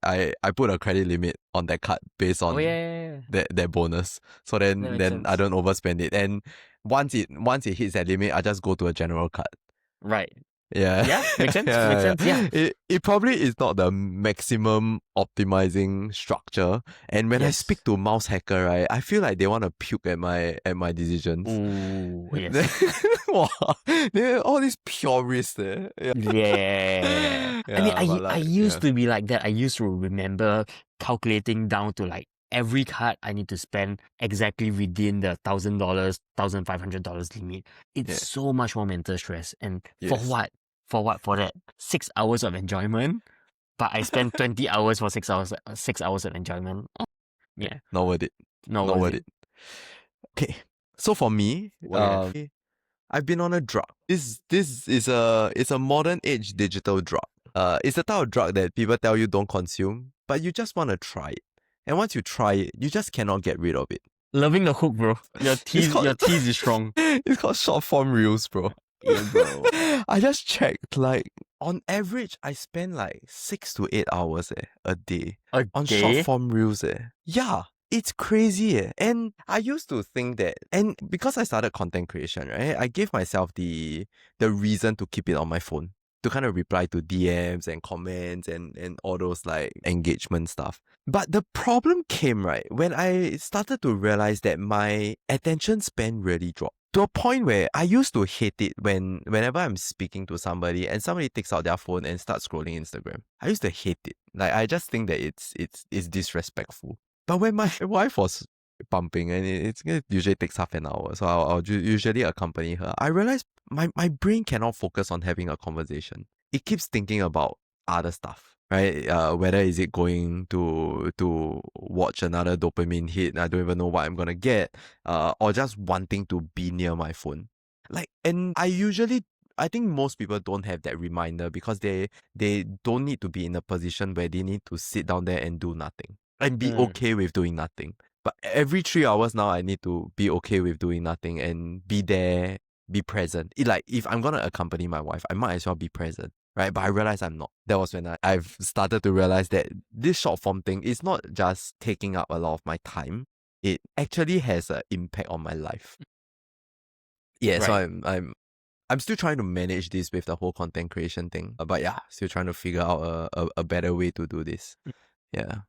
put a credit limit on that card based on that bonus. So then I don't overspend it. And once it hits that limit, I just go to a general card. Right. Yeah. Yeah, makes sense. Makes sense. Yeah. It probably is not the maximum optimizing structure. And when I speak to mouse hacker, right, I feel like they want to puke at my decisions. Ooh, yes. Wow, they're all these purists there. Yeah. I mean, I used to be like that. I used to remember calculating down to like every card I need to spend exactly within the $1,000, $1,500 limit. It's so much more mental stress. And for what? For what? For that 6 hours of enjoyment? But I spent 20 hours for 6 hours of enjoyment. Yeah. Not worth it. Not worth it. Okay. So for me, I've been on a drug. This is a modern age digital drug. It's the type of drug that people tell you don't consume, but you just want to try it. And once you try it, you just cannot get rid of it. Loving the hook, bro. Your tease is strong. It's called short form reels, bro. Yeah, bro. I just checked, like, on average, I spend like 6 to 8 hours a day on short form reels. Yeah, it's crazy. And I used to think that, and because I started content creation, right, I gave myself the reason to keep it on my phone, to kind of reply to DMs and comments and all those like engagement stuff. But the problem came, right, when I started to realize that my attention span really dropped. To a point where I used to hate it whenever I'm speaking to somebody and somebody takes out their phone and starts scrolling Instagram. I used to hate it. Like, I just think that it's disrespectful. But when my wife was pumping, and it usually takes half an hour, so I'll usually accompany her, I realized my brain cannot focus on having a conversation. It keeps thinking about other stuff, right? Whether is it going to watch another dopamine hit, I don't even know what I'm gonna get, or just wanting to be near my phone. Like, and I think most people don't have that reminder because they don't need to be in a position where they need to sit down there and do nothing and be okay with doing nothing. But every 3 hours now, I need to be okay with doing nothing and be there, be present. Like, if I'm gonna accompany my wife, I might as well be present, right? But I realized I'm not. That was when I've started to realize that this short form thing is not just taking up a lot of my time. It actually has an impact on my life. Yeah, right. So I'm still trying to manage this with the whole content creation thing. But yeah, still trying to figure out a better way to do this. Yeah.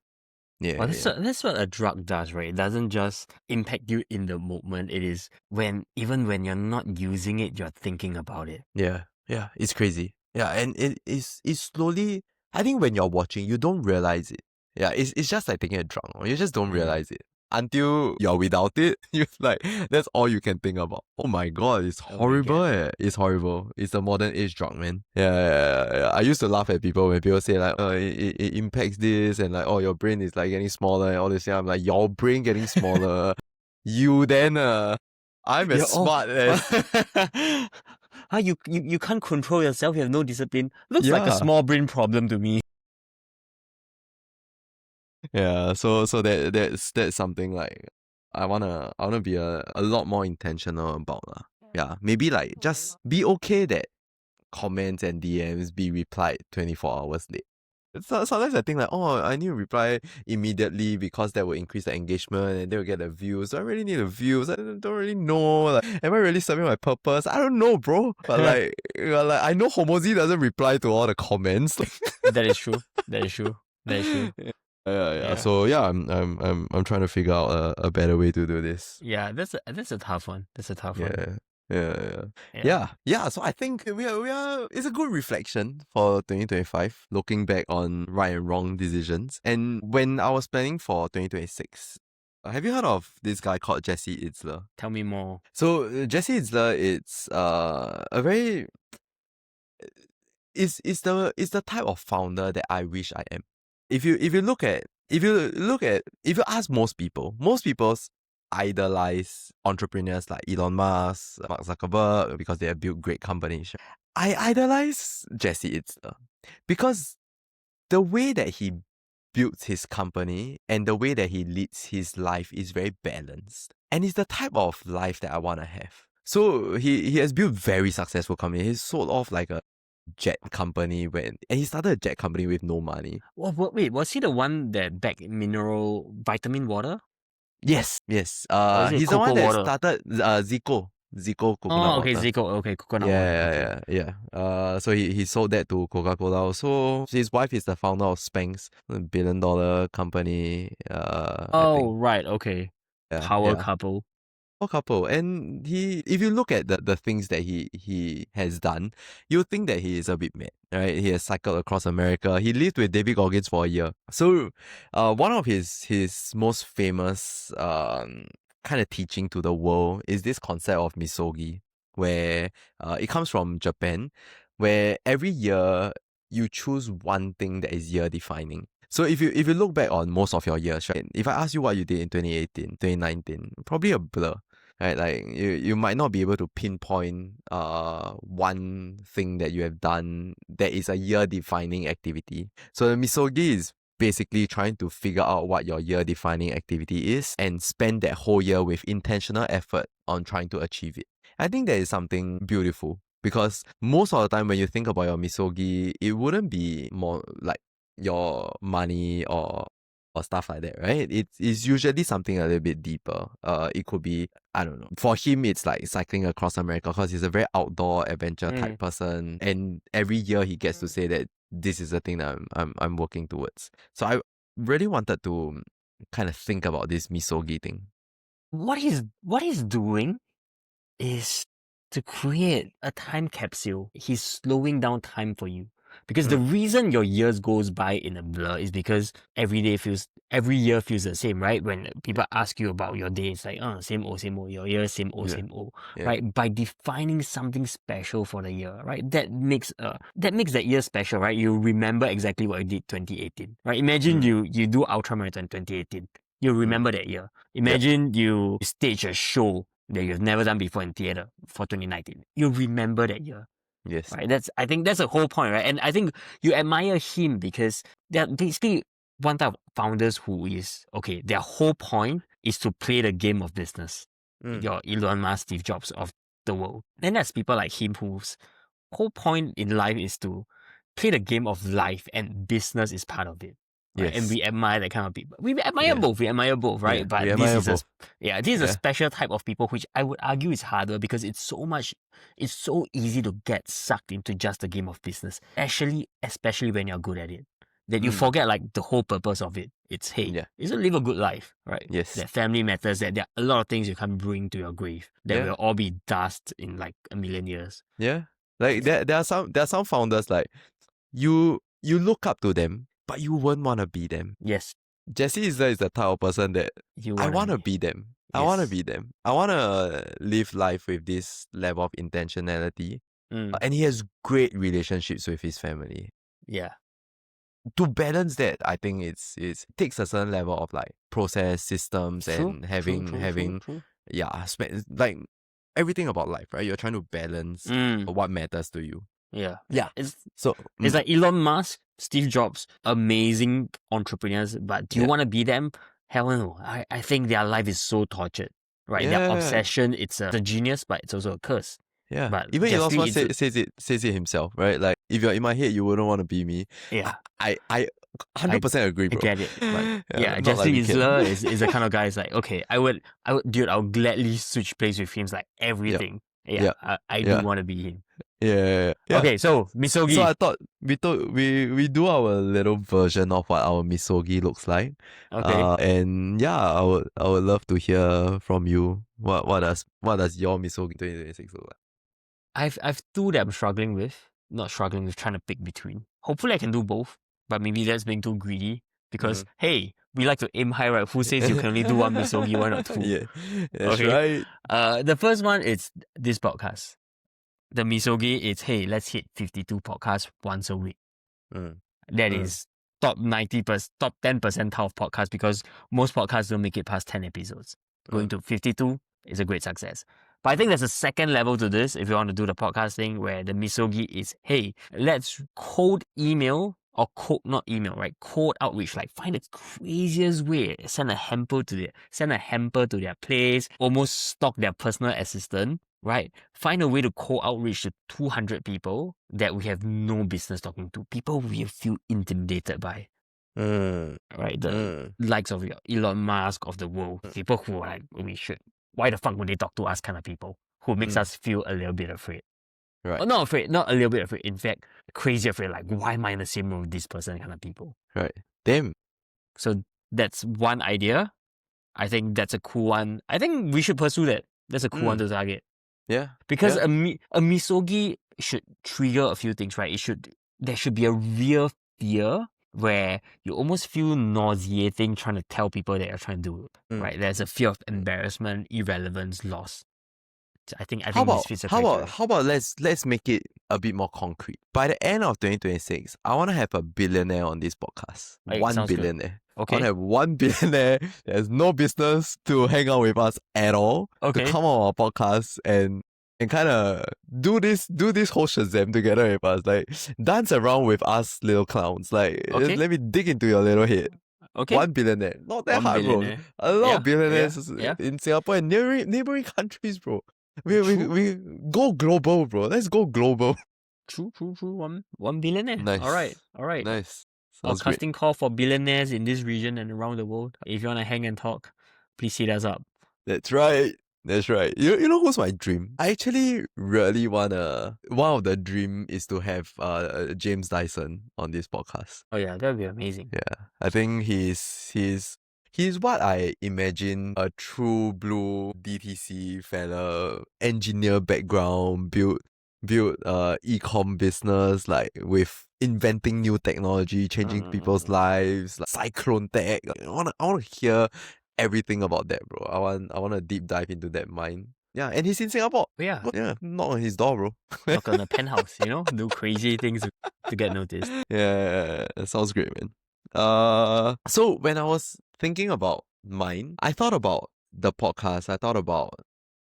Yeah, well, that's what a drug does, right? It doesn't just impact you in the moment. It is even when you're not using it, you're thinking about it. Yeah, it's crazy. Yeah, and it's slowly, I think when you're watching, you don't realize it. Yeah, it's just like taking a drug. You just don't realize it. Until you're without it, you're like, that's all you can think about. Oh my god, it's horrible. It's horrible. It's a modern age drug, man. Yeah. I used to laugh at people when people say like, it impacts this, and like, oh, your brain is like getting smaller and all this. Yeah, I'm like, your brain getting smaller. You then, I'm as smart as... You can't control yourself. You have no discipline. Looks like a small brain problem to me. Yeah, so that's something like I wanna be a lot more intentional about lah. Yeah, maybe like just be okay that comments and DMs be replied 24 hours late. Sometimes I think like, oh, I need to reply immediately because that will increase the engagement and they will get the views. Do I really need the views? I don't really know. Like, am I really serving my purpose? I don't know, bro. But like, I know Homozy doesn't reply to all the comments. That is true. That is true. That is true. Yeah. So yeah, I'm trying to figure out a better way to do this. Yeah, that's a tough one. That's a tough one. Yeah. So I think we are. It's a good reflection for 2025, looking back on right and wrong decisions. And when I was planning for 2026, have you heard of this guy called Jesse Itzler? Tell me more. So Jesse Itzler, it's a very is the type of founder that I wish I am. If you ask most people idolize entrepreneurs like Elon Musk, Mark Zuckerberg because they have built great companies. I idolize Jesse Itzler because the way that he builds his company and the way that he leads his life is very balanced. And it's the type of life that I want to have. So he has built very successful company. He's sold off like a jet company and he started a jet company with no money. Wait, was he the one that backed mineral vitamin water? Yes. Or is it He's the one cocoa that water? started Zico coconut Oh, okay, water. Zico. Okay, coconut water. Okay. Yeah. So he sold that to Coca-Cola. Also, his wife is the founder of Spanx, a billion-dollar company. I think. Right. Okay. Yeah, Power yeah. couple. Couple. And if you look at the things that he has done, you think that he is a bit mad, right? He has cycled across America. He lived with David Goggins for a year. So one of his most famous kind of teaching to the world is this concept of Misogi, where it comes from Japan, where every year you choose one thing that is year defining. So if you look back on most of your years, right? If I ask you what you did in 2018, 2019, probably a blur. Right, like you might not be able to pinpoint one thing that you have done that is a year defining activity. So the Misogi is basically trying to figure out what your year defining activity is and spend that whole year with intentional effort on trying to achieve it. I think that is something beautiful because most of the time when you think about your Misogi, it wouldn't be more like your money or stuff like that, right? It's usually something a little bit deeper. It could be, I don't know. For him, it's like cycling across America because he's a very outdoor adventure type person, and every year he gets to say that this is the thing that I'm working towards. So I really wanted to kind of think about this Misogi thing. What he's doing is to create a time capsule. He's slowing down time for you. Because the reason your years goes by in a blur is because every year feels the same, right? When people ask you about your day, it's like, same old, your year, same old, right? By defining something special for the year, right? That makes that year special, right? You remember exactly what you did 2018, right? Imagine you do Ultra Marathon 2018. You remember that year. Imagine you stage a show that you've never done before in theater for 2019. You remember that year. Yes. Right. I think that's the whole point, right? And I think you admire him because they're basically one type of founders who is, okay, their whole point is to play the game of business. Your Elon Musk, Steve Jobs of the world. Then there's people like him whose whole point in life is to play the game of life and business is part of it. Right? Yes. And we admire that kind of people. We admire both, right? Yeah, But we this admire is this is a special type of people which I would argue is harder because it's so easy to get sucked into just the game of business. Especially when you're good at it. That you forget like the whole purpose of it. It's it's to live a good life, right? Yes. That family matters, that there are a lot of things you can't bring to your grave. That will all be dust in like a million years. Yeah. Like there are some founders like you look up to them, but you won't want to be them. Yes. Jesse is the type of person that I want to be them. I want to be them. I want to live life with this level of intentionality. And he has great relationships with his family. Yeah. To balance that, I think it takes a certain level of like process systems and having like everything about life, right? You're trying to balance what matters to you. Yeah. It's like Elon Musk, Steve Jobs, amazing entrepreneurs, but do you want to be them? Hell no. I think their life is so tortured, right? Their obsession, it's a genius, but it's also a curse. Yeah. But even Elon Musk says it himself, right? Like if you're in my head, you wouldn't want to be me. Yeah. I 100% agree, I bro. get it. But yeah, not Jesse like we can. Isler is the kind of guy is like, okay, I would, dude, I'll gladly switch place with him. It's like everything. Yeah, I do Yeah. want to be him. Yeah. Okay, so Misogi. So I thought we do our little version of what our Misogi looks like. Okay. And yeah, I would love to hear from you. What does your Misogi 2026 look like? I've two that I'm struggling with. Not struggling with, trying to pick between. Hopefully I can do both, but maybe that's being too greedy. Because hey, we like to aim high, right? Who says you can only do one Misogi, why not two? Yeah, that's Okay. right. The first one is this podcast. The Misogi is, hey, let's hit 52 podcasts once a week. That is top 90%, top 10 percentile of podcasts, because most podcasts don't make it past 10 episodes. Going to 52 is a great success. But I think there's a second level to this if you want to do the podcast thing, where the Misogi is, hey, let's cold email or not email, right? Cold outreach, like find the craziest way. Send a hamper to their place, almost stalk their personal assistant, right? Find a way to cold outreach to 200 people that we have no business talking to. People we feel intimidated by. Right? The likes of Elon Musk of the world. People who are like, why the fuck would they talk to us kind of people, who makes us feel a little bit afraid. Right. Or not afraid, not a little bit afraid. In fact, crazy afraid. Like, why am I in the same room with this person kind of people? Right. Damn. So that's one idea. I think that's a cool one. I think we should pursue that. That's a cool one to target. Yeah. Because a Misogi should trigger a few things, right? There should be a real fear where you almost feel nauseating trying to tell people that you're trying to do it, right? There's a fear of embarrassment, irrelevance, loss. I think this fits the criteria. How about let's make it a bit more concrete. By the end of 2026, I want to have a billionaire on this podcast. Right, 1 sounds good. billionaire. Okay. I want to have 1 billionaire that has no business to hang out with us at all. Okay. To come on our podcast and kind of do this whole Shazam together with us. Like, dance around with us little clowns. Like, Okay. let me dig into your little head. Okay. 1 billionaire. Not that 1 hard, billionaire. bro. A lot of billionaires Yeah. in Singapore and neighboring countries, bro. We go global, bro. Let's go global. True. 1 billionaire. Nice. All right. Nice. Our Sounds great. casting call for billionaires in this region and around the world. If you want to hang and talk, please hit us up. That's right. You know who's my dream? I actually really wanna. One of the dream is to have James Dyson on this podcast. Oh yeah, that would be amazing. Yeah, I think he's what I imagine a true blue DTC fella, engineer background, build e-com business, like with inventing new technology, changing people's lives, like Cyclone Tech. Like, I wanna hear everything about that, bro. I want to deep dive into that mind. Yeah, and he's in Singapore. Yeah. Knock on his door, bro. Knock on a penthouse, do crazy things to get noticed. Yeah, that sounds great, man. So when I was thinking about mine, I thought about the podcast. I thought about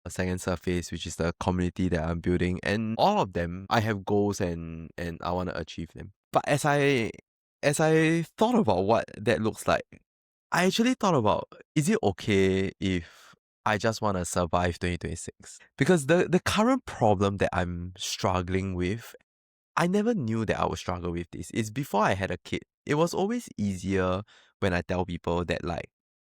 a Second Surface, which is the community that I'm building, and all of them, I have goals and I want to achieve them. But as I thought about what that looks like, I actually thought about, is it okay if I just want to survive 2026? Because the current problem that I'm struggling with, I never knew that I would struggle with this. It's before I had a kid. It was always easier when I tell people that, like,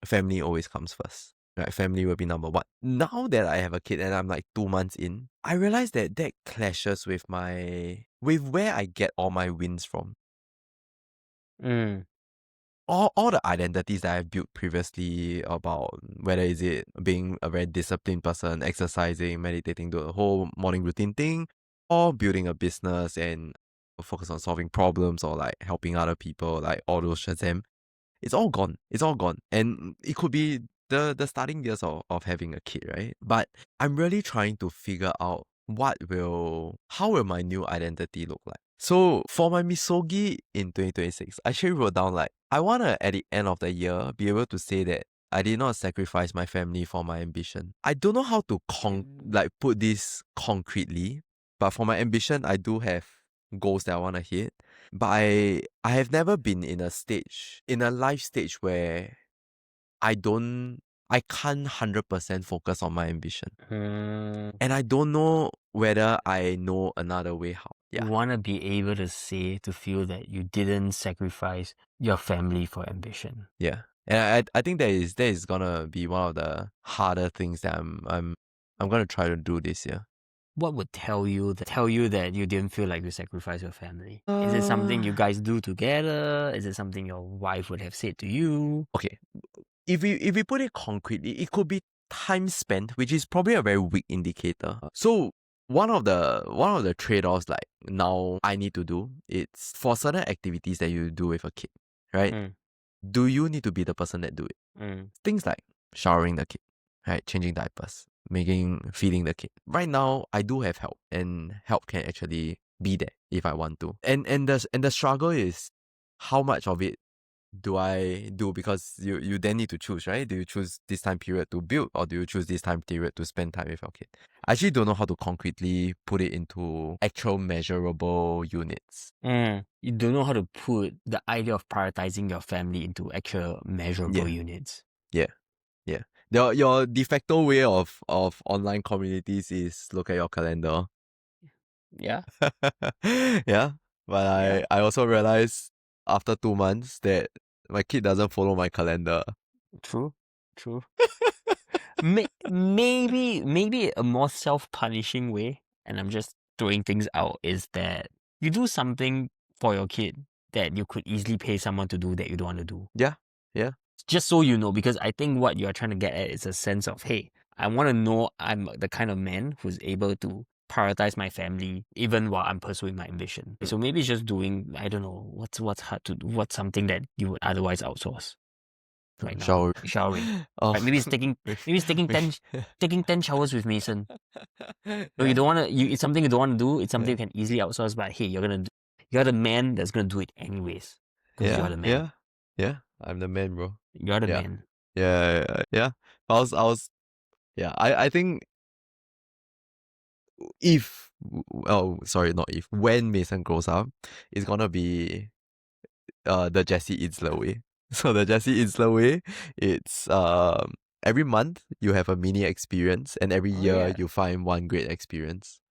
family always comes first. Right? Family will be number one. Now that I have a kid and I'm like 2 months in, I realize that clashes with where I get all my wins from. All the identities that I've built previously, about whether is it being a very disciplined person, exercising, meditating, the whole morning routine thing, or building a business and focus on solving problems or like helping other people, like all those Shazam, it's all gone. And it could be the starting years of having a kid, right? But I'm really trying to figure out how will my new identity look like. So for my Misogi in 2026, I actually wrote down, like, I want to, at the end of the year, be able to say that I did not sacrifice my family for my ambition. I don't know how to put this concretely, but for my ambition, I do have goals that I want to hit. But I have never been in a life stage where I can't 100% focus on my ambition. And I don't know whether I know another way how. You Yeah. want to be able to feel that you didn't sacrifice your family for ambition. Yeah. And I think that is gonna be one of the harder things that I'm gonna try to do this year. What would tell you that you didn't feel like you sacrificed your family? Is it something you guys do together? Is it something your wife would have said to you? Okay. If we put it concretely, it could be time spent, which is probably a very weak indicator. So one of the trade-offs like now I need to do, it's for certain activities that you do with a kid, right? Mm. Do you need to be the person that do it? Mm. Things like showering the kid, right? Changing diapers, feeding the kid. Right now, I do have help, and help can actually be there if I want to. And the struggle is how much of it do I do, because you then need to choose, right? Do you choose this time period to build, or do you choose this time period to spend time with your kid? I actually don't know how to concretely put it into actual measurable units. You don't know how to put the idea of prioritizing your family into actual measurable units. Yeah. Your de facto way of online communities is look at your calendar. Yeah. Yeah. But Yeah. I also realized after 2 months that my kid doesn't follow my calendar. True. Maybe a more self-punishing way, and I'm just throwing things out, is that you do something for your kid that you could easily pay someone to do that you don't want to do. Yeah. Just so you know, because I think what you're trying to get at is a sense of, hey, I want to know I'm the kind of man who's able to prioritize my family even while I'm pursuing my ambition. So maybe it's just doing, I don't know, what's hard to do, what's something that you would otherwise outsource right now. Showering. Oh. Right, maybe it's taking 10 showers with Mason. So you don't want to, it's something you don't want to do, it's something you can easily outsource, but hey, you're the man that's going to do it anyways. Because you're the man. Yeah. I'm the man, bro. You're the Yeah. man. Yeah. I think when Mason grows up, it's gonna be the Jesse Itzler way. So the Jesse Itzler way, it's every month you have a mini experience, and every year you find one great experience.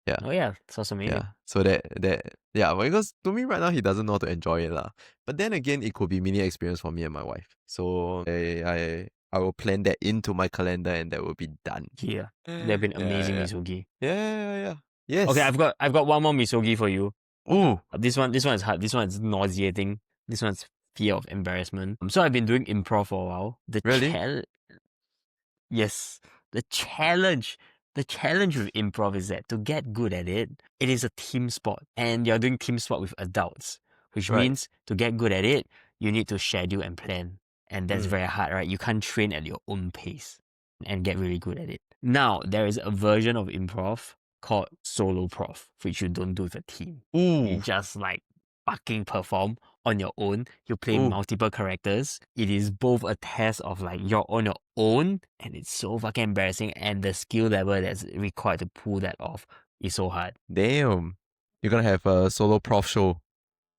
Yeah. Oh yeah, sounds amazing. Yeah. So because to me right now he doesn't know how to enjoy it lah. But then again, it could be mini experience for me and my wife. So I will plan that into my calendar, and that will be done. Yeah, they've been amazing, Misogi. Yeah. Yes. Okay, I've got one more Misogi for you. Ooh. This one is hard. This one is nauseating. This one's fear of embarrassment. So I've been doing improv for a while. Really? Yes. The challenge with improv is that to get good at it, it is a team sport. And you're doing team sport with adults, which means to get good at it, you need to schedule and plan. And that's very hard, right? You can't train at your own pace and get really good at it. Now, there is a version of improv called solo prof, which you don't do with a team. You just like fucking perform on your own. You play multiple characters. It is both a test of like you're on your own, and it's so fucking embarrassing, and the skill level that's required to pull that off is so hard. Damn. You're gonna have a solo prof show.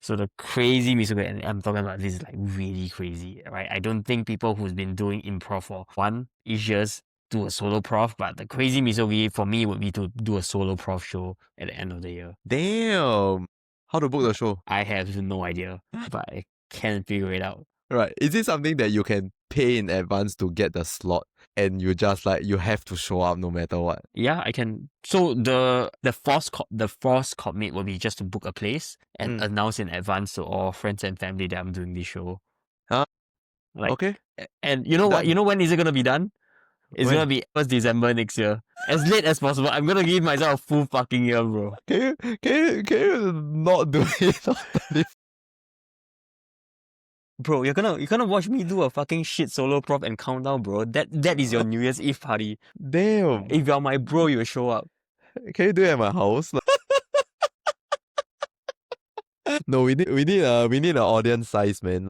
So the crazy Misogi, and I'm talking about this is like really crazy, right? I don't think people who's been doing improv for 1 is just do a solo prof, but the crazy Misogi for me would be to do a solo prof show at the end of the year. Damn. How to book the show? I have no idea, but I can figure it out. Right. Is it something that you can pay in advance to get the slot, and you just like you have to show up no matter what? Yeah, I can. So the forced commit will be just to book a place and announce in advance to all friends and family that I'm doing this show. Huh? Like, okay. And you know what? Done. You know when is it gonna be done? It's When? gonna be 1st December next year. As late as possible. I'm gonna give myself a full fucking year, bro. Can you not do it on the Bro, you're gonna watch me do a fucking shit solo prof and countdown, bro. That is your New Year's Eve party. Damn. If you're my bro, you'll show up. Can you do it at my house? No, we need an audience size, man.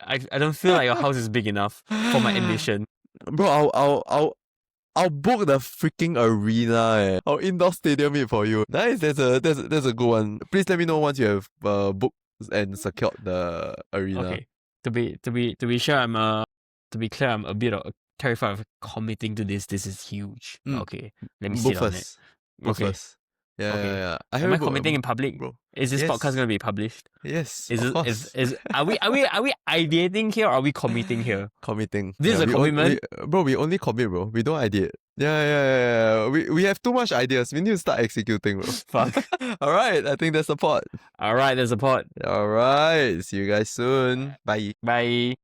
I don't feel like your house is big enough for my ambition. Bro, I'll book the freaking arena. I'll indoor stadium it for you. Nice, that's a good one. Please let me know once you have booked and secured the arena. Okay. To be sure, to be clear, I'm a bit terrified of committing to this. This is huge. Okay, let me sit on it. Book first. Yeah, Okay. yeah, yeah. I Am I heard, committing in public? bro. Is this Yes. podcast going to be published? Yes, Is of it, course. are we ideating here or are we committing here? Committing. This is a commitment? Bro, we only commit, bro. We don't ideate. Yeah. We have too much ideas. We need to start executing, bro. Fuck. Alright, I think that's the pot. Alright, there's a pot. Alright. See you guys soon. Bye. Bye.